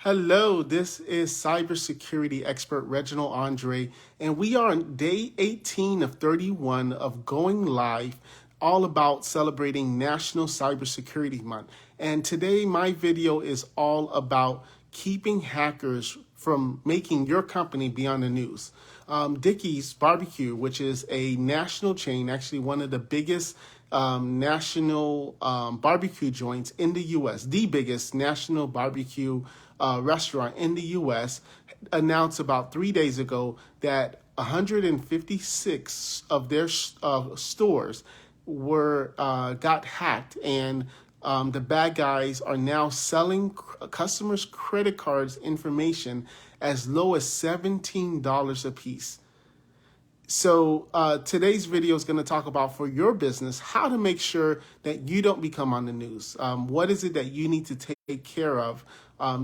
Hello, this is cybersecurity expert Reginald Andre, and we are on day 18 of 31 of going live, all about celebrating National Cybersecurity Month. And today my video is all about keeping hackers from making your company be on the news. Dickey's Barbecue, which is a national chain, actually one of the biggest national barbecue joints in the U.S., the biggest national barbecue restaurant in the U.S., announced about 3 days ago that 156 of their stores were got hacked, and the bad guys are now selling customers' credit cards information as low as $17 a piece. So today's video is going to talk about, for your business, how to make sure that you don't become on the news. What is it that you need to take care of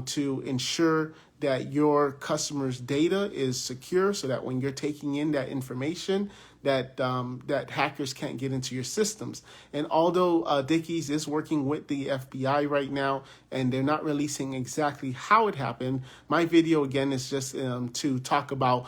to ensure that your customers' data is secure, so that when you're taking in that information, that that hackers can't get into your systems. And although Dickey's is working with the FBI right now, and they're not releasing exactly how it happened, my video again is just to talk about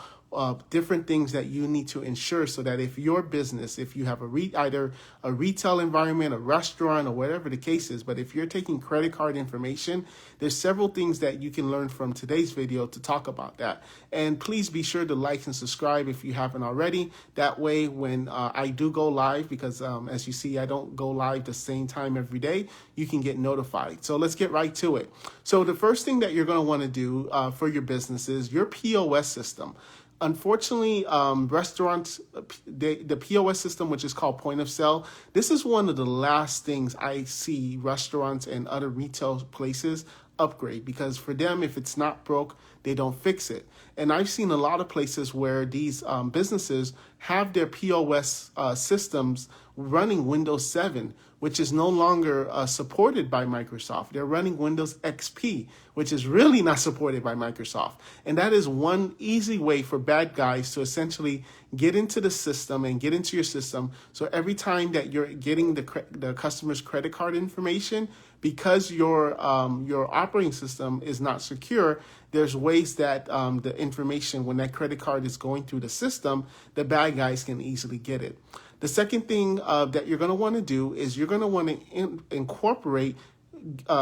different things that you need to ensure, so that if your business, if you have either a retail environment, a restaurant, or whatever the case is, but if you're taking credit card information, there's several things that you can learn from today's video to talk about that. And please be sure to like and subscribe if you haven't already. That way, when I do go live, because as you see, I don't go live the same time every day, you can get notified. So let's get right to it. So the first thing that you're going to want to do for your business is your POS system. Unfortunately, restaurants, the POS system, which is called point of sale, this is one of the last things I see restaurants and other retail places upgrade, because for them, if it's not broke, they don't fix it. And I've seen a lot of places where these businesses have their POS systems running Windows 7, which is no longer supported by Microsoft. They're running Windows XP, which is really not supported by Microsoft. And that is one easy way for bad guys to essentially get into the system and get into your system. So every time that you're getting the customer's credit card information, because your operating system is not secure, there's ways that the information, when that credit card is going through the system, the bad guys can easily get it. The second thing that you're going to want to do is you're going to want to incorporate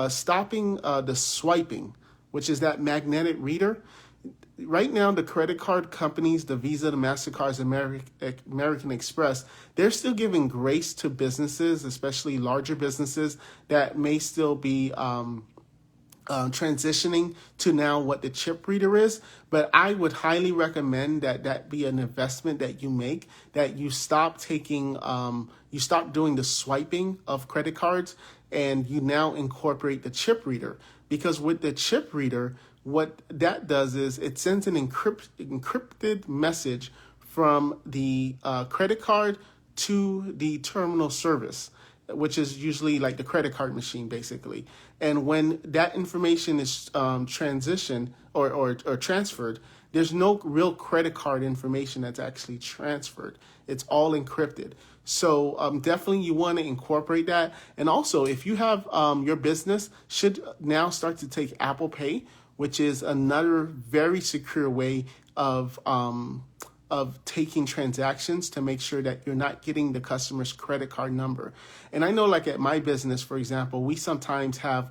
stopping the swiping, which is that magnetic reader. Right now, the credit card companies, the Visa, the MasterCards, American Express, they're still giving grace to businesses, especially larger businesses that may still be transitioning to now what the chip reader is. But I would highly recommend that be an investment that you make, that you stop taking, you stop doing the swiping of credit cards, and you now incorporate the chip reader. Because with the chip reader, what that does is it sends an encrypted message from the credit card to the terminal service, which is usually like the credit card machine, basically. And when that information is transitioned or transferred, there's no real credit card information that's actually transferred. It's all encrypted. So definitely you want to incorporate that. And also, if you have your business should now start to take Apple Pay, which is another very secure way of taking transactions, to make sure that you're not getting the customer's credit card number. And I know, like at my business, for example, we sometimes have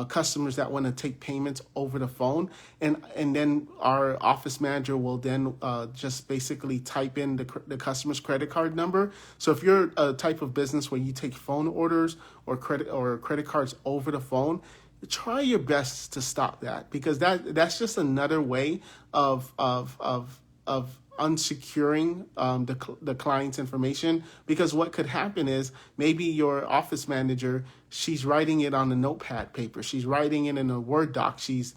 customers that want to take payments over the phone, and then our office manager will then just basically type in the customer's credit card number. So if you're a type of business where you take phone orders or credit cards over the phone, try your best to stop that, because that's just another way of unsecuring the client's information. Because what could happen is, maybe your office manager, she's writing it on a notepad paper, she's writing it in a Word doc, she's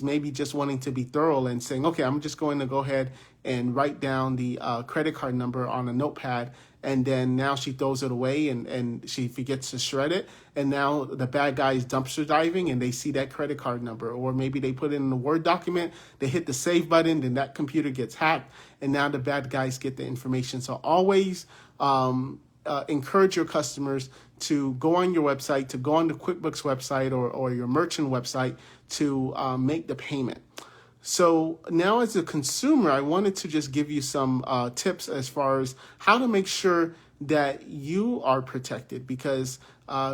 maybe just wanting to be thorough and saying, okay, I'm just going to go ahead and write down the credit card number on a notepad, and then now she throws it away and she forgets to shred it, and now the bad guy is dumpster diving and they see that credit card number. Or maybe they put it in a Word document, they hit the save button, then that computer gets hacked, and now the bad guys get the information. So always encourage your customers to go on your website, to go on the QuickBooks website or your merchant website to make the payment. So now as a consumer, I wanted to just give you some tips as far as how to make sure that you are protected, because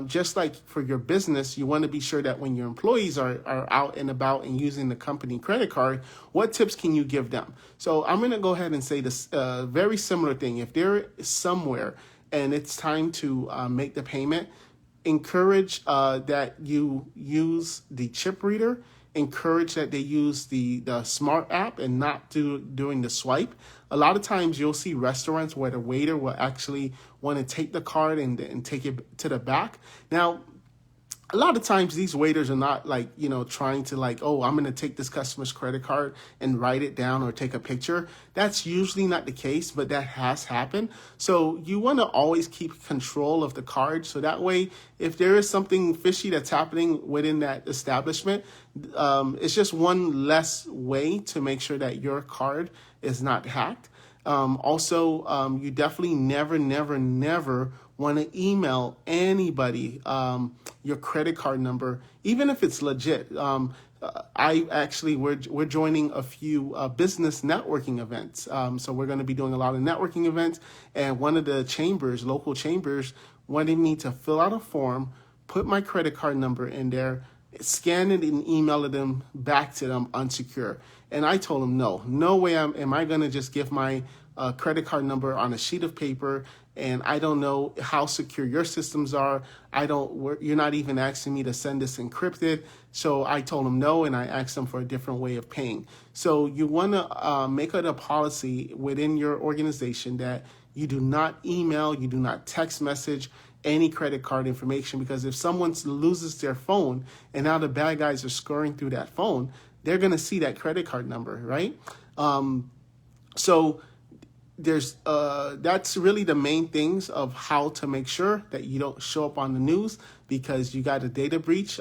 just like for your business, you want to be sure that when your employees are out and about and using the company credit card, what tips can you give them? So I'm going to go ahead and say this very similar thing. If they're somewhere and it's time to make the payment, encourage that you use the chip reader. Encourage that they use the smart app and not doing the swipe. A lot of times you'll see restaurants where the waiter will actually want to take the card and take it to the back. Now, a lot of times these waiters are not like, trying to like, oh, I'm going to take this customer's credit card and write it down or take a picture. That's usually not the case, but that has happened. So you want to always keep control of the card. So that way, if there is something fishy that's happening within that establishment, it's just one less way to make sure that your card is not hacked. Also, you definitely never want to email anybody your credit card number, even if it's legit. We're joining a few business networking events. So we're going to be doing a lot of networking events, and one of the local chambers, wanted me to fill out a form, put my credit card number in there, scan it and email them back to them unsecure. And I told them, no way am I going to just give my credit card number on a sheet of paper, and I don't know how secure your systems are. You're not even asking me to send this encrypted. So I told them no, and I asked them for a different way of paying. So you want to make it a policy within your organization that you do not email, you do not text message any credit card information, because if someone loses their phone and now the bad guys are scoring through that phone, they're going to see that credit card number, right? So there's that's really the main things of how to make sure that you don't show up on the news because you got a data breach.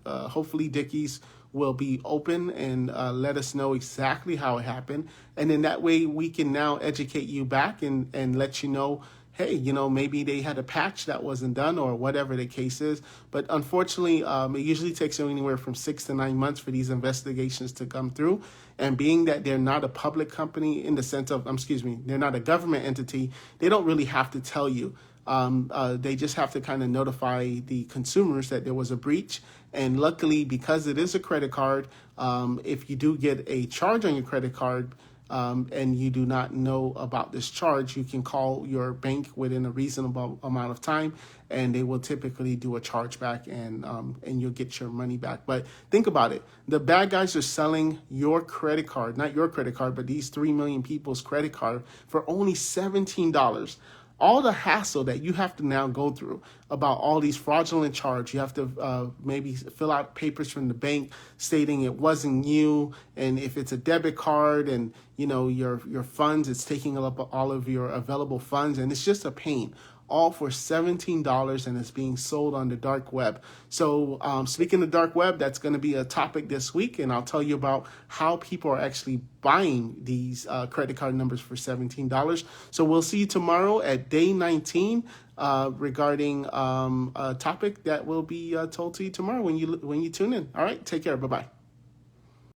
Hopefully Dickey's will be open and let us know exactly how it happened, and then that way we can now educate you back and let you know, hey, maybe they had a patch that wasn't done or whatever the case is. But unfortunately, it usually takes anywhere from 6 to 9 months for these investigations to come through. And being that they're not a public company in the sense of, they're not a government entity, they don't really have to tell you. They just have to kind of notify the consumers that there was a breach. And luckily, because it is a credit card, if you do get a charge on your credit card, and you do not know about this charge, you can call your bank within a reasonable amount of time, and they will typically do a chargeback, and you'll get your money back. But think about it. The bad guys are selling your credit card, not your credit card, but these 3 million people's credit card for only $17. All the hassle that you have to now go through about all these fraudulent charges. You have to maybe fill out papers from the bank stating it wasn't you, and if it's a debit card and your funds, it's taking up all of your available funds, and it's just a pain. All for $17, and it's being sold on the dark web. So speaking of dark web, that's going to be a topic this week, and I'll tell you about how people are actually buying these credit card numbers for $17. So we'll see you tomorrow at day 19 regarding a topic that will be told to you tomorrow when you tune in. All right, take care. Bye-bye.